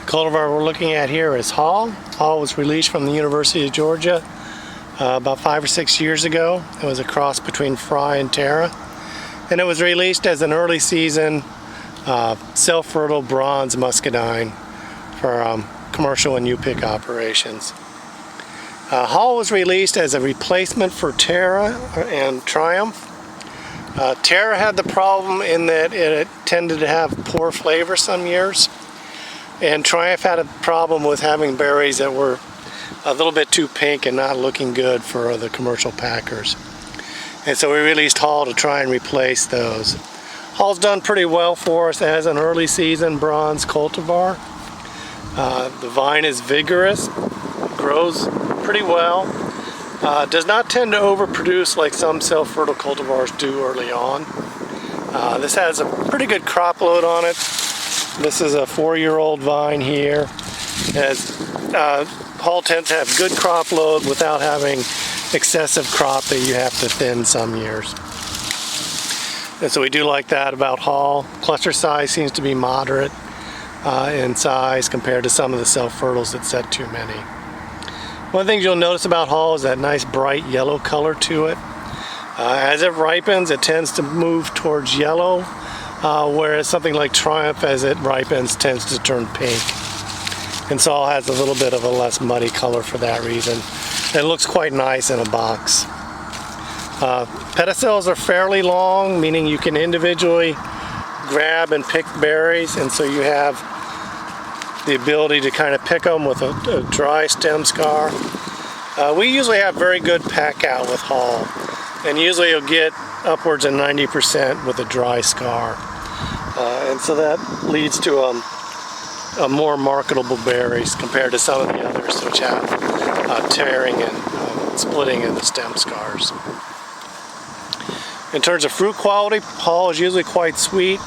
Cultivar we're looking at here is Hall. Hall was released from the University of Georgia about 5 or 6 years ago. It was a cross between Fry and Terra, and it was released as an early season self-fertile bronze muscadine for commercial and U-pick operations. Hall was released as a replacement for Terra and Triumph. Terra had the problem in that it tended to have poor flavor some years, and Triumph had a problem with having berries that were a little bit too pink and not looking good for the commercial packers. And so we released Hall to try and replace those. Hall's done pretty well for us as an early season bronze cultivar. The vine is vigorous, grows pretty well, does not tend to overproduce like some self-fertile cultivars do early on. This has a pretty good crop load on it. This is a 4-year-old vine here. Hall tends to have good crop load without having excessive crop that you have to thin some years. And so we do like that about Hall. Cluster size seems to be moderate in size compared to some of the self-fertiles that set too many. One of the things you'll notice about Hall is that nice bright yellow color to it. As it ripens, it tends to move towards yellow, whereas something like Triumph, as it ripens, tends to turn pink. And so Hall has a little bit of a less muddy color for that reason. It looks quite nice in a box. Pedicels are fairly long, meaning you can individually grab and pick berries, and so you have the ability to kind of pick them with a dry stem scar. We usually have very good pack out with Hall, and usually you'll get upwards of 90% with a dry scar. And so that leads to a more marketable berries compared to some of the others which have tearing and splitting in the stem scars. In terms of fruit quality, Hall is usually quite sweet.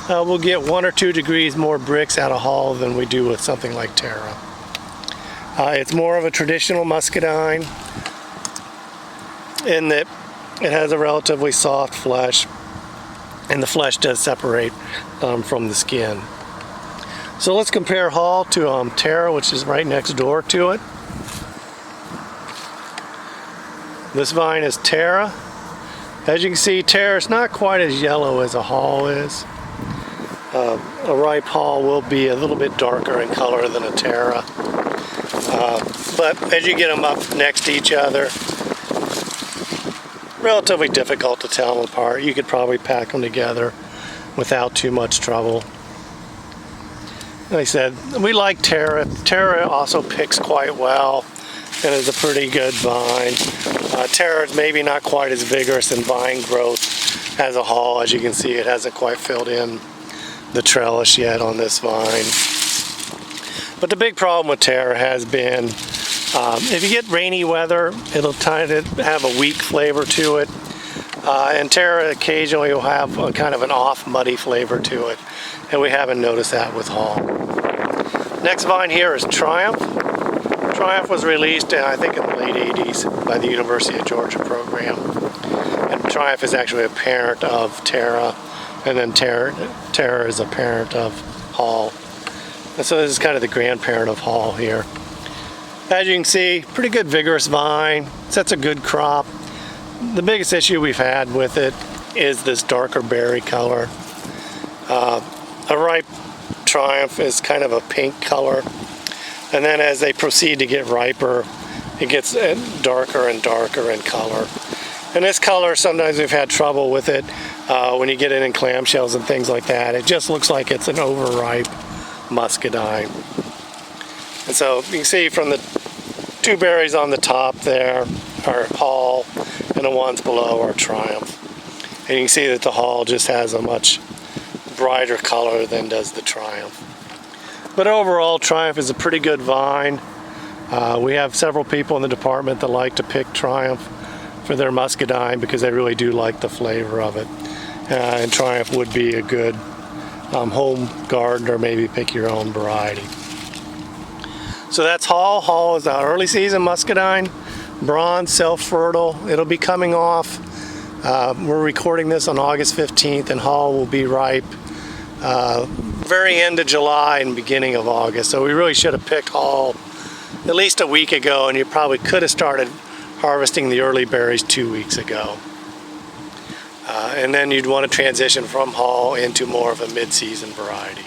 We'll get 1 or 2 degrees more bricks out of Hall than we do with something like Terra. It's more of a traditional muscadine in that it has a relatively soft flesh, and the flesh does separate from the skin. So let's compare Hall to Terra, which is right next door to it. This vine is Terra. As you can see, Terra is not quite as yellow as a Hall is. A ripe Hall will be a little bit darker in color than a Terra. But as you get them up next to each other, relatively difficult to tell them apart. You could probably pack them together without too much trouble. Like I said, we like Terra. Terra also picks quite well and is a pretty good vine. Terra is maybe not quite as vigorous in vine growth as a Hall. As you can see, it hasn't quite filled in the trellis yet on this vine. But the big problem with Terra has been if you get rainy weather, it'll tend to have a weak flavor to it. And Terra occasionally will have a kind of an off muddy flavor to it, and we haven't noticed that with Hall. Next vine here is Triumph. Triumph was released, I think, in the late 80s by the University of Georgia program. And Triumph is actually a parent of Terra, and then Terra is a parent of Hall. And so this is kind of the grandparent of Hall here. As you can see, pretty good vigorous vine, sets a good crop. The biggest issue we've had with it is this darker berry color. A ripe Triumph is kind of a pink color, and then as they proceed to get riper, it gets darker and darker in color. And this color, sometimes we've had trouble with it when you get it in clamshells and things like that. It just looks like it's an overripe muscadine. And so you can see from the 2 berries on the top there are Hall, and the ones below are Triumph. And you can see that the Hall just has a much brighter color than does the Triumph. But overall, Triumph is a pretty good vine. We have several people in the department that like to pick Triumph for their muscadine because they really do like the flavor of it. And Triumph would be a good home garden, or maybe pick your own variety. So that's Hall. Hall is our early season muscadine, bronze, self-fertile. It'll be coming off. We're recording this on August 15th, and Hall will be ripe very end of July and beginning of August. So we really should have picked Hall at least a week ago, and you probably could have started harvesting the early berries 2 weeks ago. And then you'd want to transition from Hall into more of a mid-season variety.